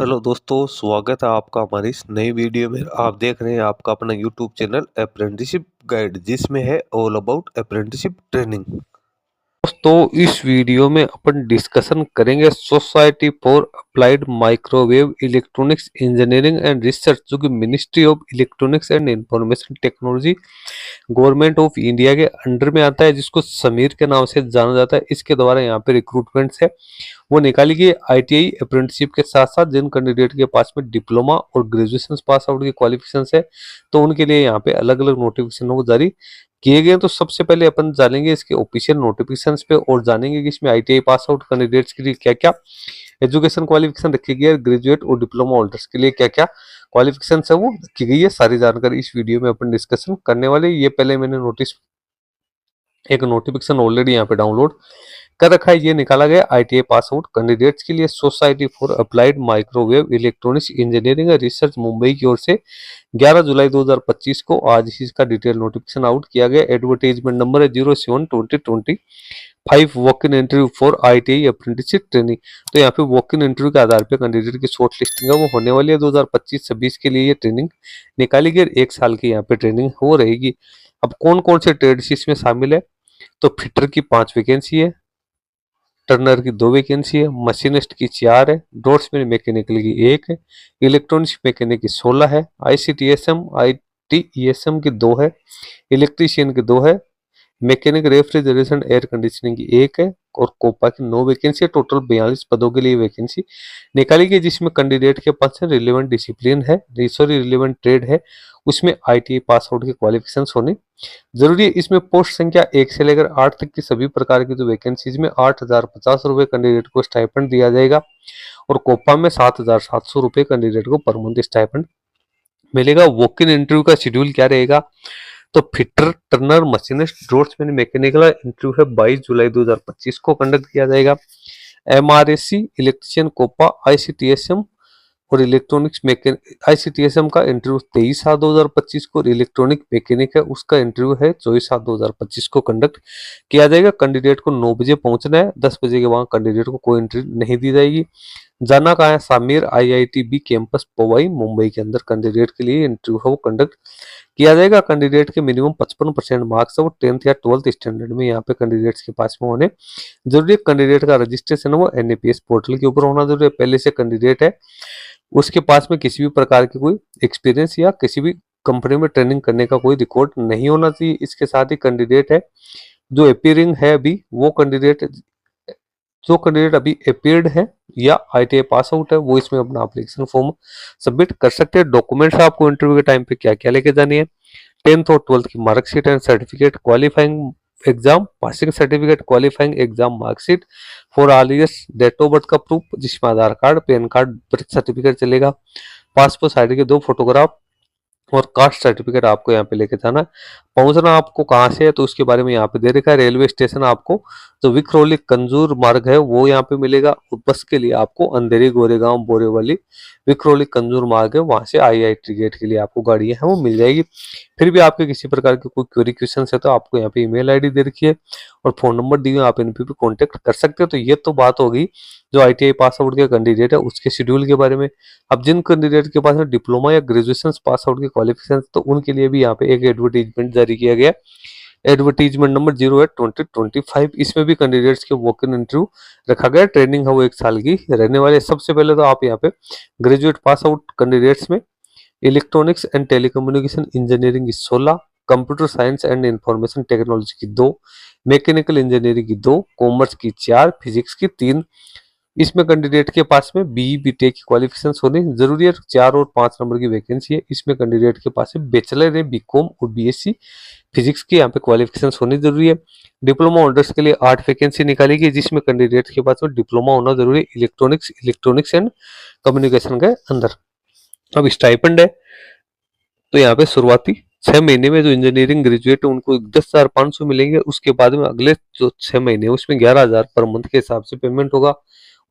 Hello दोस्तों, स्वागत है आपका हमारी इस नई वीडियो में। आप देख रहे हैं आपका अपना यूट्यूब चैनल अप्रेंटिसशिप गाइड, जिसमें है ऑल अबाउट अप्रेंटिसशिप ट्रेनिंग। दोस्तों, इस वीडियो में अपन डिस्कशन करेंगे society for applied microwave electronics engineering and research, जो कि ministry of electronics and information technology government of India के अंडर में आता है, जिसको समीर के नाम से जाना जाता है। इसके द्वारा यहाँ पे रिक्रूटमेंट्स है वो निकाली गई आईटीआई अप्रेंटिसशिप के साथ साथ जिन कैंडिडेट के पास में डिप्लोमा और ग्रेजुएशन पास आउट की क्वालिफिकेशन है, तो उनके लिए यहाँ पे अलग अलग नोटिफिकेशन को जारी किए गए। तो सबसे पहले अपन जानेंगे इसके ऑफिशियल नोटिफिकेशंस पे और जानेंगे कि इसमें आईटीआई पास आउट कैंडिडेट्स के लिए क्या क्या एजुकेशन क्वालिफिकेशन रखी गई है, ग्रेजुएट और डिप्लोमा होल्डर्स के लिए क्या क्या क्वालिफिकेशन है वो रखी गई है। सारी जानकारी इस वीडियो में अपन डिस्कशन करने वाले। ये पहले मैंने एक नोटिफिकेशन ऑलरेडी यहाँ पे डाउनलोड कर रखा है। ये निकाला गया आईटीआई पास आउट कैंडिडेट्स के लिए society for applied microwave electronics engineering and research Mumbai की ओर से 11 जुलाई 2025 को आज इसका डिटेल नोटिफिकेशन आउट किया गया। एडवर्टाइजमेंट नंबर है 07-2025 walk in interview for ITI apprenticeship training. तो यहाँ पे वॉक इन इंटरव्यू के आधार पे कैंडिडेट की शॉर्ट लिस्टिंग है वो होने वाली है। 2025-26 के लिए ये ट्रेनिंग निकाली गई। 1 साल की यहाँ पे ट्रेनिंग हो रहेगी। अब कौन कौन से ट्रेड्स इसमें शामिल है, तो फिटर की 5 वैकेंसी है, टर्नर की 2 वैकेंसी है, मशीनिस्ट की 4 है, ड्राफ्ट्समैन मैकेनिकल की 1 है, इलेक्ट्रॉनिक्स मैकेनिक की 16 है, आईटीएसएम की 2 है, इलेक्ट्रीशियन की 2 है, मैकेनिक रेफ्रिजरेशन एयर कंडीशनिंग की 1 है और कोपा की 9 वैकेंसी है। टोटल 42 पदों के लिए वैकेंसी निकाली गई, जिसमें कैंडिडेट के पास रिलेवेंट डिसिप्लिन है, रिलेवेंट ट्रेड है, उसमें आईटीआई पास आउट की क्वालिफिकेशन होनी जरूरी है। इसमें पोस्ट संख्या 1 से लेकर 8 तक की सभी प्रकार की जो वैकेंसीज में 8,050 रुपए कैंडिडेट को स्टाइपेंड दिया जाएगा और कोपा में 7,700 रुपए कैंडिडेट को पर मंथ स्टाइपेंड मिलेगा। वॉक इन इंटरव्यू का शेड्यूल क्या रहेगा, तो fitter, Turner, machinist, draughtsman mechanical interview है 22 जुलाई 2025 को कंडक्ट किया जाएगा। एमआरएससी, इलेक्ट्रीशियन कोपा, आईसीटीएसएम और इलेक्ट्रॉनिक्स मैकेनिक, आईसीटीएसएम का इंटरव्यू 23/7/2025 को और इलेक्ट्रॉनिक मैकेनिक है उसका इंटरव्यू है 24/7/2025 को कंडक्ट किया जाएगा। कैंडिडेट को 9 बजे पहुंचना है, 10 बजे के बाद कैंडिडेट को कोई इंटरव्यू नहीं दी जाएगी। जाना कहाँ है, सामीर आईआईटीबी कैंपस पवई मुंबई के अंदर कैंडिडेट के लिए इंटरव्यू है वो कंडक्ट किया जाएगा। कैंडिडेट के मिनिमम 55% मार्क्स है वो 10th या 12th स्टैंडर्ड में यहाँ पे कैंडिडेट्स के पास में होने जरूरी है। कैंडिडेट का रजिस्ट्रेशन है वो एनएपीएस पोर्टल के ऊपर होना जरूरी है। पहले से कैंडिडेट है उसके पास में किसी भी प्रकार की कोई एक्सपीरियंस या किसी भी कंपनी में ट्रेनिंग करने का कोई रिकॉर्ड नहीं होना चाहिए। इसके साथ ही कैंडिडेट है जो अपीयरिंग है अभी, वो कैंडिडेट अभी अपीयर्ड है या आईटीआई पास आउट है, वो इसमें अपना एप्लीकेशन फॉर्म सबमिट कर सकते हैं। डॉक्यूमेंट्स आपको इंटरव्यू के टाइम पे क्या क्या लेके जानी है, 10th और 12th की marksheet and certificate, qualifying exam, passing certificate, qualifying exam marksheet for all years, date of birth का प्रूफ जिसमें Aadhaar card, PAN card, birth certificate चलेगा, पासपोर्ट साइज के 2 फोटोग्राफ और कास्ट सर्टिफिकेट आपको यहाँ पे लेके जाना है। पहुंचना आपको कहाँ से है, तो उसके बारे में यहाँ पे दे रखा है। रेलवे स्टेशन आपको जो विक्रोली कंजूर मार्ग है वो यहाँ पे मिलेगा और बस के लिए आपको अंधेरी गोरेगांव बोरेवली विक्रोली कंजूर मार्ग है, वहां से आईआईटी गेट के लिए आपको गाड़ियां हैं वो मिल जाएगी। फिर भी आपके किसी प्रकार की कोई क्वेरी क्वेश्चन है तो आपको यहाँ पे ईमेल आईडी दे रखी है और फोन नंबर दिए, आप इन पे भी कॉन्टेक्ट कर सकते हो। तो ये तो बात होगी जो आईटीआई पास आउट के कैंडिडेट है उसके शेड्यूल के बारे में। अब जिन कैंडिडेट के पास डिप्लोमा या ग्रेजुएशन पास आउट की क्वालिफिकेशन, तो उनके लिए भी यहाँ पे एक एडवर्टीजमेंट जारी किया गया। एडवर्टीजमेंट नंबर 08-2025, इसमें भी कैंडिडेट्स के वॉक इन इंटरव्यू रखा गया। ट्रेनिंग है वो 1 साल की रहने वाले। सबसे पहले तो आप यहाँ पे ग्रेजुएट पास आउट कैंडिडेट्स में इलेक्ट्रॉनिक्स एंड टेलीकम्युनिकेशन इंजीनियरिंग की 16, computer science and information technology की 2, मैकेनिकल इंजीनियरिंग की 2, कॉमर्स की 4, फिजिक्स की 3। इसमें कैंडिडेट के पास में बीई बीटेक की क्वालिफिकेशन होनी जरूरी है। 4 और 5 नंबर की वैकेंसी है, इसमें कैंडिडेट के पास में बैचलर है बीकॉम और बीएससी फिजिक्स की यहाँ पे क्वालिफिकेशन होनी जरूरी है। डिप्लोमा होल्डर्स के लिए 8 वैकेंसी निकाली गई, जिसमें कैंडिडेट के पास में डिप्लोमा होना जरूरी है इलेक्ट्रॉनिक्स एंड कम्युनिकेशन के अंदर। अब स्टाइपेंड है तो यहाँ पे शुरुआती 6 महीने में जो इंजीनियरिंग ग्रेजुएट है उनको 10,500 मिलेंगे। उसके बाद में अगले जो 6 महीने उसमें 11,000 पर मंथ के हिसाब से पेमेंट होगा।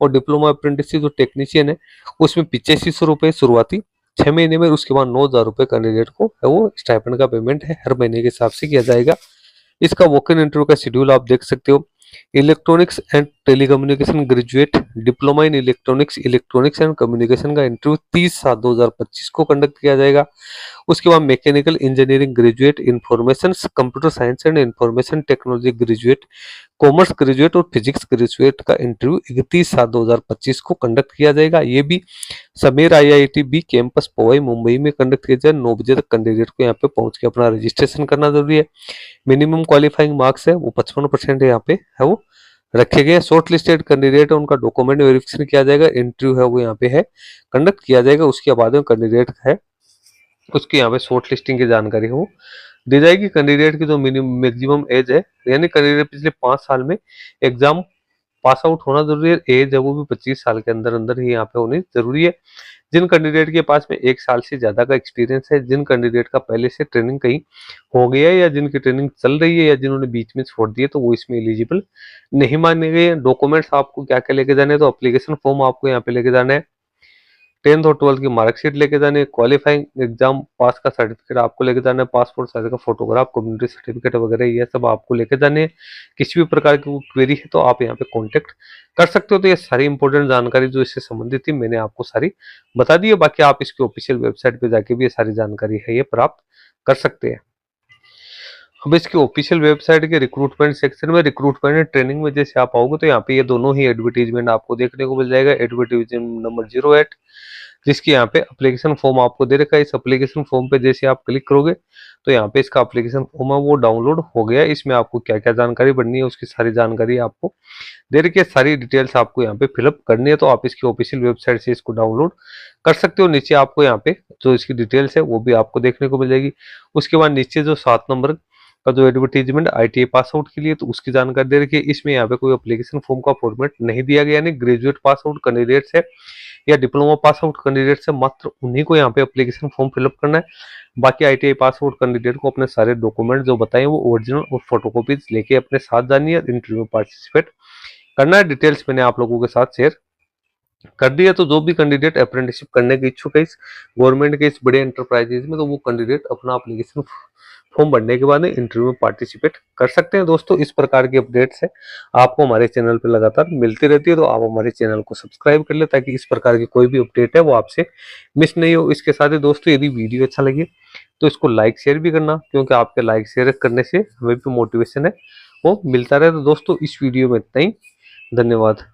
और डिप्लोमा अप्रेंटिस जो टेक्नीशियन है उसमें 8500 रुपए शुरुआती 6 महीने में, उसके बाद 9,000 रुपए कैंडिडेट को है वो स्टाइपेंड का पेमेंट है हर महीने के हिसाब से किया जाएगा। इसका वॉक इन इंटरव्यू का शेड्यूल आप देख सकते हो। Electronics and telecommunication graduate, diploma in electronics and communication का इंटरव्यू 30/7/2025 को कंडक्ट किया जाएगा। उसके बाद mechanical engineering graduate, information computer science and information technology graduate, commerce graduate और फिजिक्स ग्रेजुएट का इंटरव्यू 31/7/2025 को कंडक्ट किया जाएगा। ये भी Sameer IIT B campus Powai Mumbai में कंडक्ट किया जाए। 9 बजे तक कैंडिडेट को यहाँ पे पहुंच के अपना रजिस्ट्रेशन करना जरूरी है। मिनिमम क्वालिफाइंग मार्क्स है वो 55% यहाँ पे है वो रखे गए। शॉर्ट लिस्टेड कैंडिडेट है उनका डॉक्यूमेंट वेरिफिकेशन किया जाएगा। इंटरव्यू है वो यहाँ पे है कंडक्ट किया जाएगा। उसके बाद में कैंडिडेट है उसकी यहाँ पे शॉर्ट लिस्टिंग की जानकारी है वो दी जाएगी। कैंडिडेट की जो मिनिमम मैक्सिमम एज है, यानी कैंडिडेट पिछले 5 साल में एग्जाम पास आउट होना जरूरी है। एज है वो भी 25 साल के अंदर अंदर ही यहाँ पे होनी जरूरी है। जिन कैंडिडेट के पास में 1 साल से ज्यादा का एक्सपीरियंस है, जिन कैंडिडेट का पहले से ट्रेनिंग कहीं हो गया है या जिनकी ट्रेनिंग चल रही है या जिन्होंने बीच में छोड़ दिए तो वो इसमें एलिजिबल नहीं माने गए। डॉक्यूमेंट्स आपको क्या क्या लेके जाने हैं, तो एप्लीकेशन फॉर्म आपको यहाँ पे लेके जाना है, 10th और 12th की मार्कशीट लेके जाने, क्वालिफाइंग एग्जाम पास का सर्टिफिकेट आपको लेके जाना है, पासपोर्ट साइज का फोटोग्राफ, कम्युनिटी सर्टिफिकेट वगैरह ये सब आपको लेके जाने हैं। किसी भी प्रकार की क्वेरी है तो आप यहाँ पे कांटेक्ट कर सकते हो। तो ये सारी इंपॉर्टेंट जानकारी जो इससे संबंधित थी मैंने आपको सारी बता दी है। बाकी आप इसकी ऑफिशियल वेबसाइट पे जाके भी ये सारी जानकारी है ये प्राप्त कर सकते हैं। अब इसकी ऑफिशियल वेबसाइट के रिक्रूटमेंट सेक्शन में रिक्रूटमेंट एंड ट्रेनिंग में जैसे आप आओगे तो यहाँ पे ये दोनों ही एडवर्टीजमेंट आपको देखने को मिल जाएगा। एडवर्टीजमेंट नंबर 08 जिसकी यहाँ पे एप्लीकेशन फॉर्म आपको दे रखा है। इस एप्लीकेशन फॉर्म पे जैसे आप क्लिक करोगे तो यहाँ पे इसका एप्लीकेशन फॉर्म है वो डाउनलोड हो गया है। इसमें आपको क्या क्या जानकारी भरनी है उसकी सारी जानकारी आपको दे रखी है। सारी डिटेल्स आपको यहाँ पे फिलअप करनी है तो आप इसकी ऑफिशियल वेबसाइट से इसको डाउनलोड कर सकते हो। नीचे आपको यहाँ पे जो इसकी डिटेल्स है वो भी आपको देखने को मिल जाएगी। उसके बाद नीचे जो 7 नंबर का जो एडवर्टीजमेंट ITI पास आउट के लिए तो उसकी जानकारी दे रखी है। इसमें यहाँ पे कोई एप्लीकेशन फॉर्म का फॉर्मेट नहीं दिया गया, यानी ग्रेजुएट पास आउट कैंडिडेट्स है या डिप्लोमा पास आउट कैंडिडेट से मात्र उन्हीं को यहाँ पे एप्लीकेशन फॉर्म फिलअप करना है। बाकी ITI पास आउट कैंडिडेट को अपने सारे डॉक्यूमेंट जो बताए वो ओरिजिनल और फोटोकॉपीज लेके अपने साथ जानी है, इंटरव्यू में पार्टिसिपेट करना है। डिटेल्स मैंने आप लोगों के साथ शेयर कर दिया। तो जो भी कैंडिडेट अप्रेंटिसशिप करने के इच्छुक है इस गवर्नमेंट के इस बड़े एंटरप्राइजेज में, तो वो कैंडिडेट अपना एप्लीकेशन फॉर्म भरने के बाद इंटरव्यू में पार्टिसिपेट कर सकते हैं। दोस्तों इस प्रकार की अपडेट्स है आपको हमारे चैनल पे लगातार मिलती रहती है, तो आप हमारे चैनल को सब्सक्राइब कर ले ताकि इस प्रकार की कोई भी अपडेट है वो आपसे मिस नहीं हो। इसके साथ ही दोस्तों यदि वीडियो अच्छा लगे तो इसको लाइक शेयर भी करना, क्योंकि आपके लाइक शेयर करने से हमें भी मोटिवेशन है वो मिलता रहे। तो दोस्तों इस वीडियो में इतना ही, धन्यवाद।